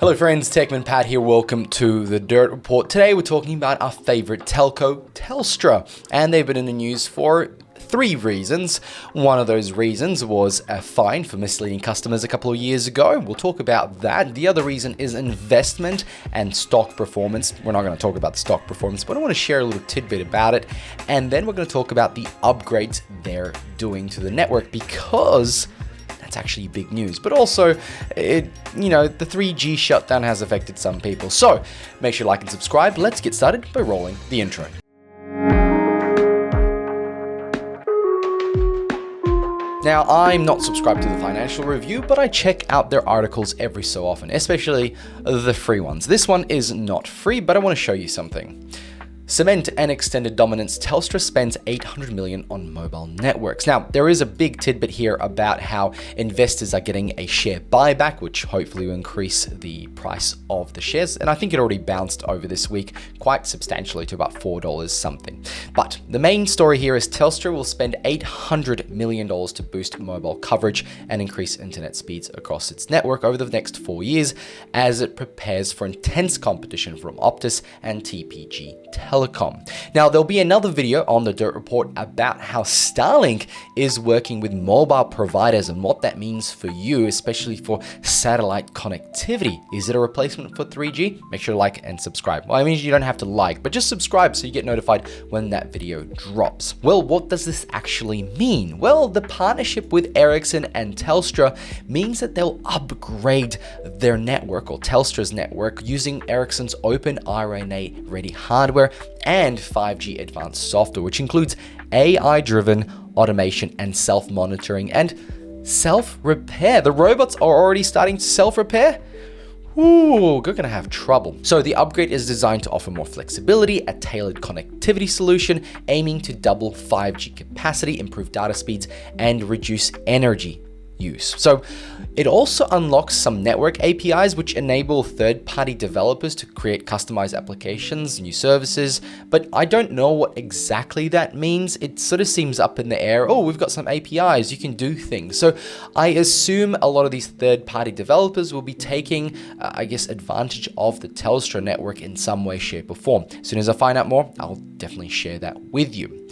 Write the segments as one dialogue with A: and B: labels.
A: Hello friends, TECHMANPAT here. Welcome to the Dirt Report. Today we're talking about our favorite telco, Telstra, and they've been in the news for 3 reasons. One of those reasons was a fine for misleading customers a couple of years ago. We'll talk about that. The other reason is investment and stock performance. We're not going to talk about the stock performance, but I want to share a little tidbit about it. And then we're going to talk about the upgrades they're doing to the network, because that's actually big news. But also, the 3G shutdown has affected some people. So make sure to like and subscribe. Let's get started by rolling the intro. Now, I'm not subscribed to the Financial Review, but I check out their articles every so often, especially the free ones. This one is not free, but I want to show you something. Cement and extended dominance, Telstra spends $800 million on mobile networks. Now, there is a big tidbit here about how investors are getting a share buyback, which hopefully will increase the price of the shares. And I think it already bounced over this week quite substantially to about $4 something. But the main story here is Telstra will spend $800 million to boost mobile coverage and increase internet speeds across its network over the next 4 years as it prepares for intense competition from Optus and TPG Telecom. Now, there'll be another video on the Dirt Report about how Starlink is working with mobile providers and what that means for you, especially for satellite connectivity. Is it a replacement for 3G? Make sure to like and subscribe. Well, I mean, you don't have to like, but just subscribe so you get notified when that video drops. Well, what does this actually mean? Well, the partnership with Ericsson and Telstra means that they'll upgrade their network, or Telstra's network, using Ericsson's open RNA-ready hardware and 5G advanced software, which includes AI-driven automation and self-monitoring and self-repair. The robots are already starting to self-repair. Ooh, we're gonna have trouble. So the upgrade is designed to offer more flexibility, a tailored connectivity solution aiming to double 5G capacity, improve data speeds, and reduce energy use. So it also unlocks some network APIs which enable third-party developers to create customized applications, new services, but I don't know what exactly that means. It sort of seems up in the air. Oh, we've got some APIs, you can do things. So I assume a lot of these third-party developers will be taking, advantage of the Telstra network in some way, shape, or form. As soon as I find out more, I'll definitely share that with you.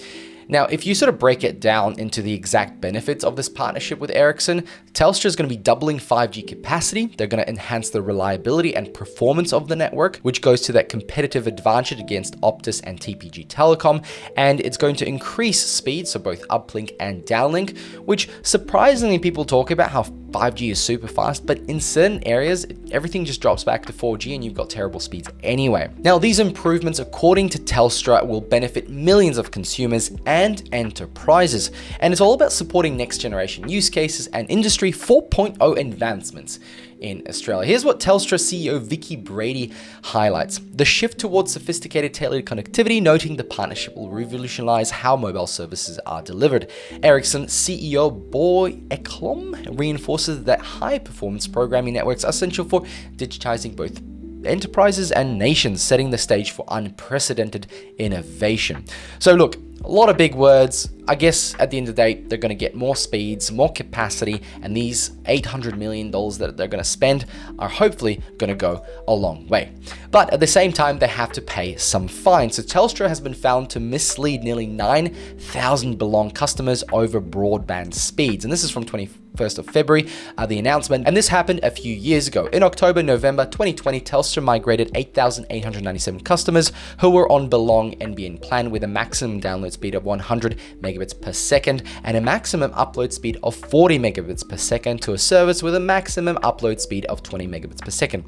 A: Now, if you sort of break it down into the exact benefits of this partnership with Ericsson, Telstra is going to be doubling 5G capacity. They're going to enhance the reliability and performance of the network, which goes to that competitive advantage against Optus and TPG Telecom. And it's going to increase speed, so both uplink and downlink, which surprisingly people talk about how 5G is super fast, but in certain areas, everything just drops back to 4G and you've got terrible speeds anyway. Now, these improvements, according to Telstra, will benefit millions of consumers and enterprises. And it's all about supporting next generation use cases and Industry 4.0 advancements in Australia. Here's what Telstra CEO Vicky Brady highlights: the shift towards sophisticated tailored connectivity, noting the partnership will revolutionize how mobile services are delivered. Ericsson CEO Boy Eklom reinforces that high-performance programming networks are essential for digitizing both enterprises and nations, setting the stage for unprecedented innovation. So look, a lot of big words. I guess at the end of the day, they're going to get more speeds, more capacity, and these $800 million that they're going to spend are hopefully going to go a long way. But at the same time, they have to pay some fines. So Telstra has been found to mislead nearly 9,000 Belong customers over broadband speeds. And this is from 21st of February, the announcement. And this happened a few years ago. In October, November 2020, Telstra migrated 8,897 customers who were on Belong NBN plan with a maximum download speed of 100 megabits per second and a maximum upload speed of 40 megabits per second to a service with a maximum upload speed of 20 megabits per second.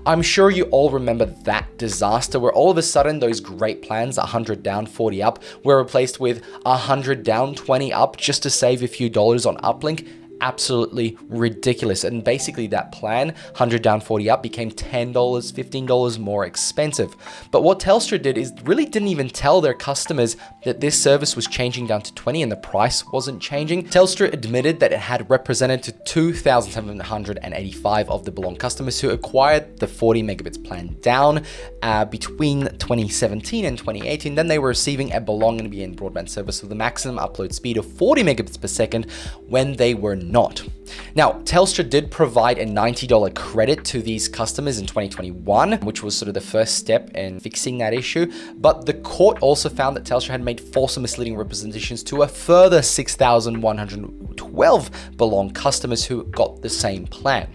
A: I'm sure you all remember that disaster where all of a sudden those great plans, 100 down, 40 up, were replaced with 100 down, 20 up just to save a few dollars on uplink. Absolutely ridiculous. And basically that plan, 100 down, 40 up, became $10, $15 more expensive. But what Telstra did is really didn't even tell their customers that this service was changing down to 20 and the price wasn't changing. Telstra admitted that it had represented to 2,785 of the Belong customers who acquired the 40 megabits plan down between 2017 and 2018. Then they were receiving a Belong NBN broadband service with a maximum upload speed of 40 megabits per second when they were not. Now, Telstra did provide a $90 credit to these customers in 2021, which was sort of the first step in fixing that issue. But the court also found that Telstra had made false and misleading representations to a further 6,112 Belong customers who got the same plan.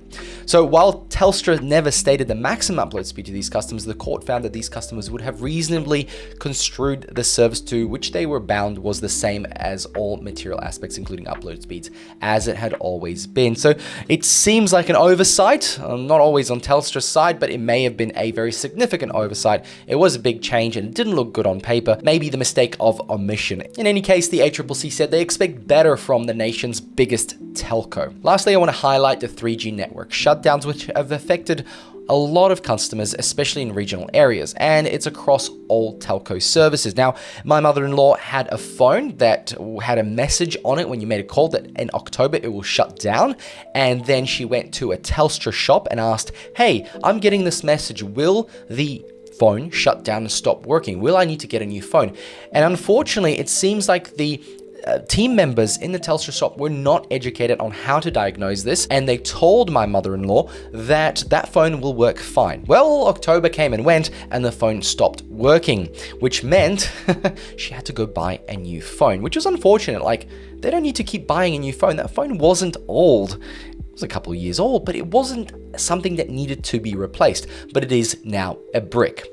A: So while Telstra never stated the maximum upload speed to these customers, the court found that these customers would have reasonably construed the service to which they were bound was the same as all material aspects, including upload speeds, as it had always been. So it seems like an oversight, not always on Telstra's side, but it may have been a very significant oversight. It was a big change and it didn't look good on paper, maybe the mistake of omission. In any case, the ACCC said they expect better from the nation's biggest telco. Lastly, I want to highlight the 3G network shutdowns, which have affected a lot of customers, especially in regional areas, and it's across all telco services. Now, my mother-in-law had a phone that had a message on it when you made a call that in October it will shut down, and then she went to a Telstra shop and asked, hey, I'm getting this message, will the phone shut down and stop working? Will I need to get a new phone? And unfortunately, it seems like the team members in the Telstra shop were not educated on how to diagnose this, and they told my mother-in-law that that phone will work fine. Well, October came and went, and the phone stopped working, which meant she had to go buy a new phone, which was unfortunate. Like, they don't need to keep buying a new phone. That phone wasn't old. It was a couple of years old, but it wasn't something that needed to be replaced, but it is now a brick.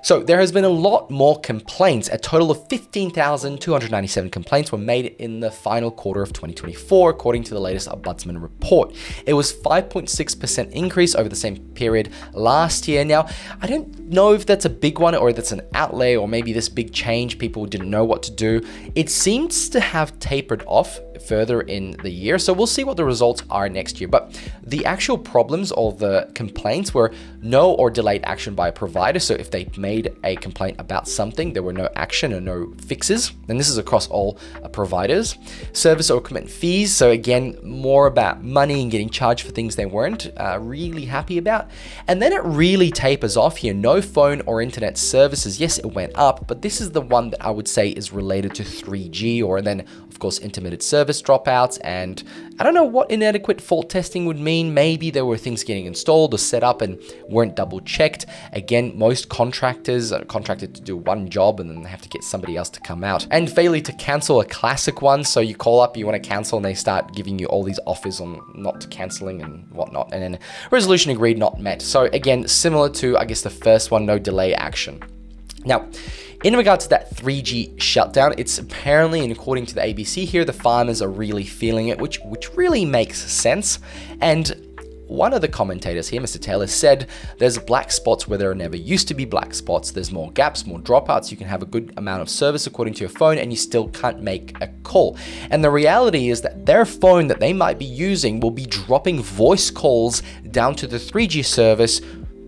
A: So there has been a lot more complaints. A total of 15,297 complaints were made in the final quarter of 2024, according to the latest Ombudsman report. It was 5.6% increase over the same period last year. Now, I don't know if that's a big one or that's an outlay, or maybe this big change, people didn't know what to do. It seems to have tapered off further in the year, so we'll see what the results are next year. But the actual problems or the complaints were no or delayed action by a provider. So if they made a complaint about something, there were no action or no fixes, and this is across all providers. Service or equipment fees, so again, more about money and getting charged for things they weren't really happy about. And then it really tapers off here. No phone or internet services. Yes, it went up, but this is the one that I would say is related to 3G, or then of course intermittent service dropouts, and I don't know what inadequate fault testing would mean. Maybe there were things getting installed or set up and weren't double checked. Again, most contractors are contracted to do one job and then they have to get somebody else to come out. And failure to cancel, a classic one. So you call up, you want to cancel, and they start giving you all these offers on not canceling and whatnot, and then resolution agreed, not met. So again, similar to, I guess, the first one, no delay action. Now, in regard to that 3G shutdown, it's apparently, and according to the ABC here, the farmers are really feeling it, which really makes sense. And one of the commentators here, Mr. Taylor, said there's black spots where there never used to be black spots. There's more gaps, more dropouts. You can have a good amount of service according to your phone, and you still can't make a call. And the reality is that their phone that they might be using will be dropping voice calls down to the 3G service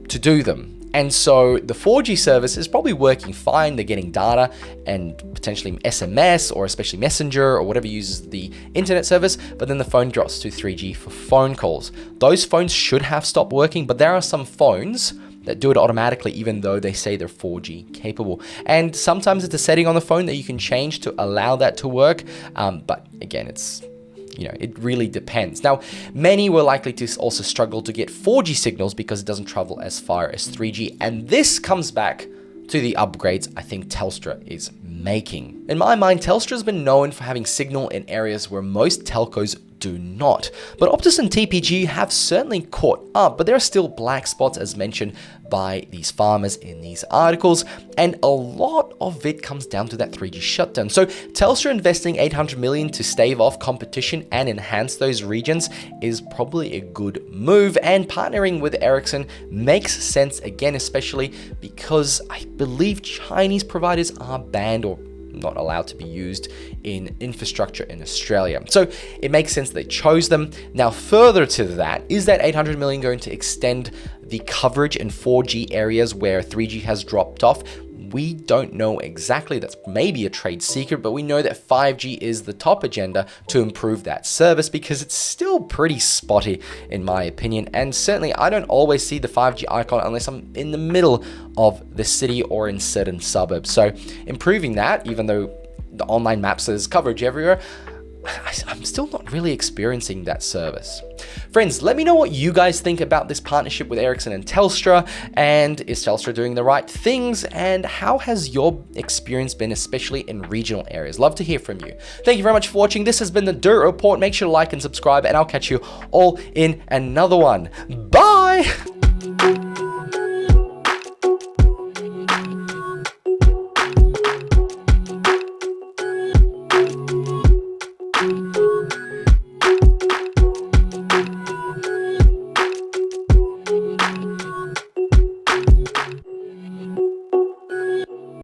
A: to do them. And so the 4G service is probably working fine. They're getting data and potentially SMS, or especially Messenger or whatever uses the internet service, but then the phone drops to 3G for phone calls. Those phones should have stopped working, but there are some phones that do it automatically even though they say they're 4G capable. And sometimes it's a setting on the phone that you can change to allow that to work. But again, it really depends. Now, many were likely to also struggle to get 4G signals because it doesn't travel as far as 3G. And this comes back to the upgrades I think Telstra is making. In my mind, Telstra has been known for having signal in areas where most telcos do not. But Optus and TPG have certainly caught up, but there are still black spots as mentioned by these farmers in these articles, and a lot of it comes down to that 3G shutdown. So Telstra investing $800 million to stave off competition and enhance those regions is probably a good move, and partnering with Ericsson makes sense again, especially because I believe Chinese providers are banned or not allowed to be used in infrastructure in Australia. So it makes sense they chose them. Now, further to that, is that $800 million going to extend the coverage in 4G areas where 3G has dropped off? We don't know exactly. That's maybe a trade secret, but we know that 5G is the top agenda to improve that service because it's still pretty spotty in my opinion. And certainly I don't always see the 5G icon unless I'm in the middle of the city or in certain suburbs. So improving that, even though the online map says coverage everywhere, I'm still not really experiencing that service. Friends, let me know what you guys think about this partnership with Ericsson and Telstra, and is Telstra doing the right things, and how has your experience been, especially in regional areas? Love to hear from you. Thank you very much for watching. This has been the Dirt Report. Make sure to like and subscribe, and I'll catch you all in another one. Bye!